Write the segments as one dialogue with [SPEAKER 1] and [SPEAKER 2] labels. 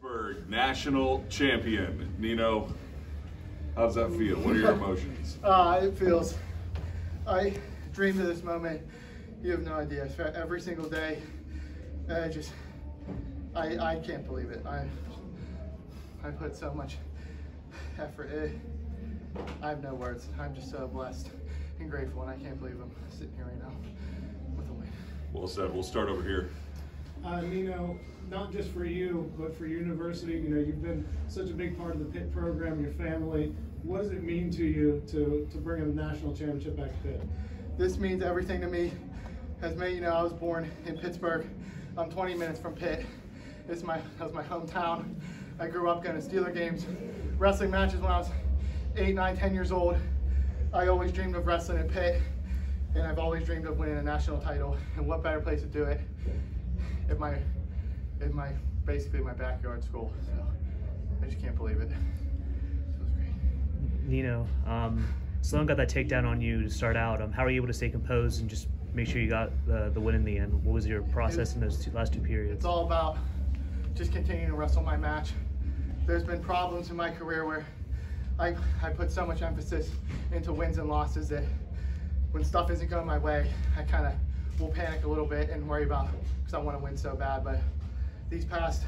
[SPEAKER 1] Pittsburgh national champion. Nino, how does that feel? What are your emotions?
[SPEAKER 2] It feels, I dreamed of this moment. You have no idea. Every single day, I can't believe it. I put so much effort in. I have no words. I'm just so blessed and grateful, and I can't believe I'm sitting here right now with a win.
[SPEAKER 1] Well said. We'll start over here.
[SPEAKER 3] Nino, not just for you, but for your university, you know, you've been such a big part of the Pitt program, your family. What does it mean to you to bring a national championship back to Pitt?
[SPEAKER 2] This means everything to me. As many you know, I was born in Pittsburgh. I'm 20 minutes from Pitt. That was my hometown. I grew up going to Steeler games, wrestling matches when I was 8, 9, 10 years old. I always dreamed of wrestling at Pitt, and I've always dreamed of winning a national title. And what better place to do it at basically my backyard school. So I just can't believe it. It was great.
[SPEAKER 4] Nino, Sloan got that takedown on you to start out. How are you able to stay composed and just make sure you got the win in the end? What was your process in those last two periods?
[SPEAKER 2] It's all about just continuing to wrestle my match. There's been problems in my career where I put so much emphasis into wins and losses that when stuff isn't going my way, I kind of will panic a little bit and worry about, because I want to win so bad. But this past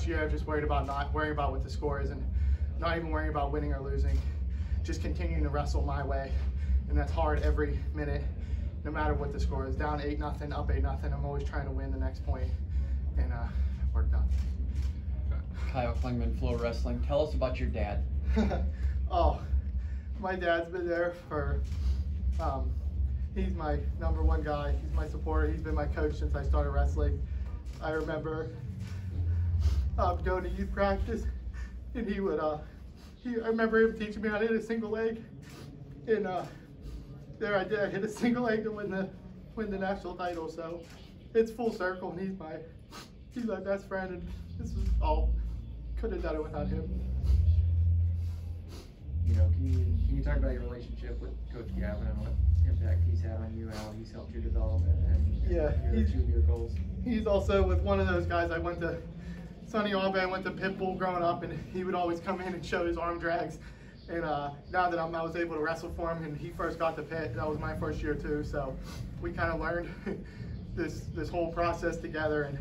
[SPEAKER 2] year, I've just worried about not worrying about what the score is and not even worrying about winning or losing. Just continuing to wrestle my way, and that's hard every minute, no matter what the score is. Down 8-0, up 8-0. I'm always trying to win the next point, and it worked out.
[SPEAKER 5] Kyle Klingman, Flow Wrestling. Tell us about your dad.
[SPEAKER 2] Oh, my dad's been there for, he's my #1 guy. He's my supporter. He's been my coach since I started wrestling. I remember going to youth practice, and he would, I remember him teaching me how to hit a single leg. And there I did, I hit a single leg to win the national title. So it's full circle, and he's my best friend, and this is all, couldn't have done it without him.
[SPEAKER 6] You know, can you talk about your relationship with Coach Gavin and what impact he's had on you, how he's helped your development and your junior goals?
[SPEAKER 2] He's also with one of those guys. I went to Sonny Albe, I went to Pitbull growing up, and he would always come in and show his arm drags. And now that I was able to wrestle for him, and he first got to Pitt, that was my first year too. So we kind of learned this whole process together. And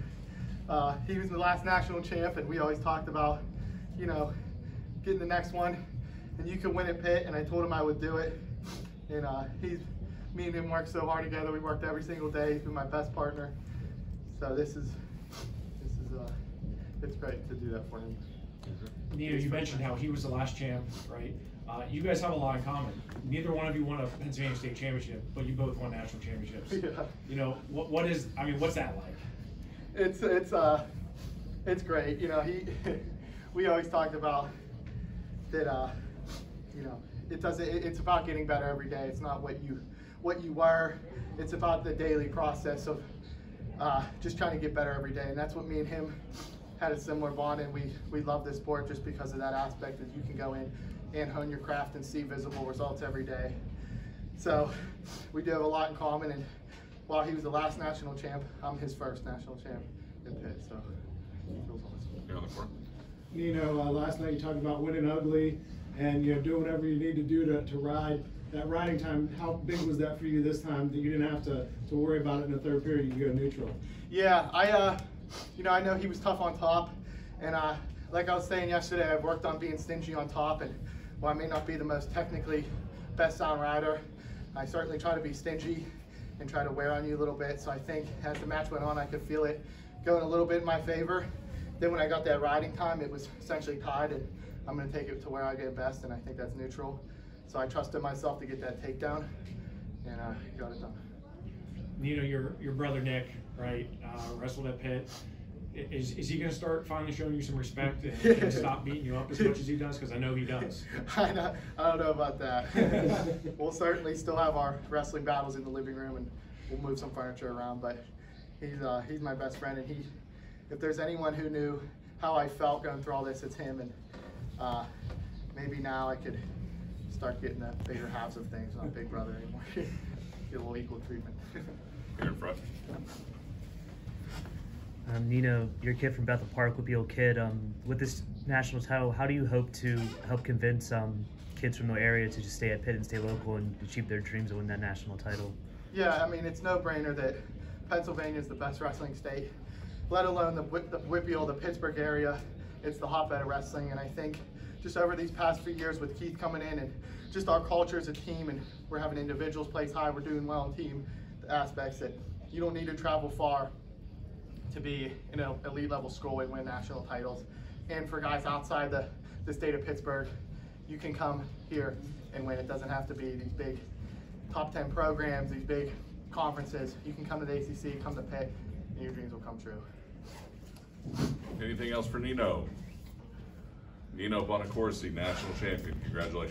[SPEAKER 2] he was the last national champ, and we always talked about, you know, getting the next one. And you could win at Pitt, and I told him I would do it. And me and him worked so hard together. We worked every single day. He's been my best partner. So it's great to do that for him.
[SPEAKER 7] Nino, you mentioned how he was the last champ, right? You guys have a lot in common. Neither one of you won a Pennsylvania State championship, but you both won national championships.
[SPEAKER 2] Yeah.
[SPEAKER 7] You know, what's that like?
[SPEAKER 2] It's great. You know, we always talked about that. You know, it's about getting better every day. It's not what you were. It's about the daily process of just trying to get better every day. And that's what me and him had a similar bond, and we love this sport just because of that aspect that you can go in and hone your craft and see visible results every day. So we do have a lot in common, and while he was the last national champ, I'm his first national champ in Pitt, so it feels awesome.
[SPEAKER 1] You're on the court.
[SPEAKER 3] Nino, last night you talked about winning ugly and, you know, doing whatever you need to do to ride. That riding time, how big was that for you this time that you didn't have to worry about it in the third period, you could go neutral?
[SPEAKER 2] Yeah, you know, I know he was tough on top, and like I was saying yesterday, I've worked on being stingy on top, and while I may not be the most technically best sound rider, I certainly try to be stingy and try to wear on you a little bit. So I think as the match went on, I could feel it going a little bit in my favor. Then when I got that riding time, it was essentially tied, and I'm going to take it to where I get best, and I think that's neutral. So I trusted myself to get that takedown, and got it done.
[SPEAKER 7] Nino, your brother Nick, right, wrestled at Pitt. Is he going to start finally showing you some respect and stop beating you up as much as he does? Because I know he does.
[SPEAKER 2] I don't know about that. We'll certainly still have our wrestling battles in the living room, and we'll move some furniture around. But he's my best friend, and if there's anyone who knew how I felt going through all this, it's him. And maybe now I could start getting the bigger halves of things, not big brother anymore. Get a little equal treatment.
[SPEAKER 1] Here in front.
[SPEAKER 4] Nino, you're a kid from Bethel Park, Whippeal kid. With this national title, how do you hope to help convince kids from the area to just stay at Pitt and stay local and achieve their dreams of winning that national title?
[SPEAKER 2] Yeah, I mean, it's no brainer that Pennsylvania is the best wrestling state, let alone the Whippeal, the Pittsburgh area. It's the hotbed of wrestling, and I think just over these past few years with Keith coming in and just our culture as a team, and we're having individuals place high, we're doing well in team aspects, that you don't need to travel far to be in an elite level school and win national titles. And for guys outside the state of Pittsburgh, you can come here and win. It doesn't have to be these big top 10 programs, these big conferences. You can come to the ACC, come to Pitt, and your dreams will come true.
[SPEAKER 1] Anything else for Nino? Nino Bonaccorsi, national champion. Congratulations.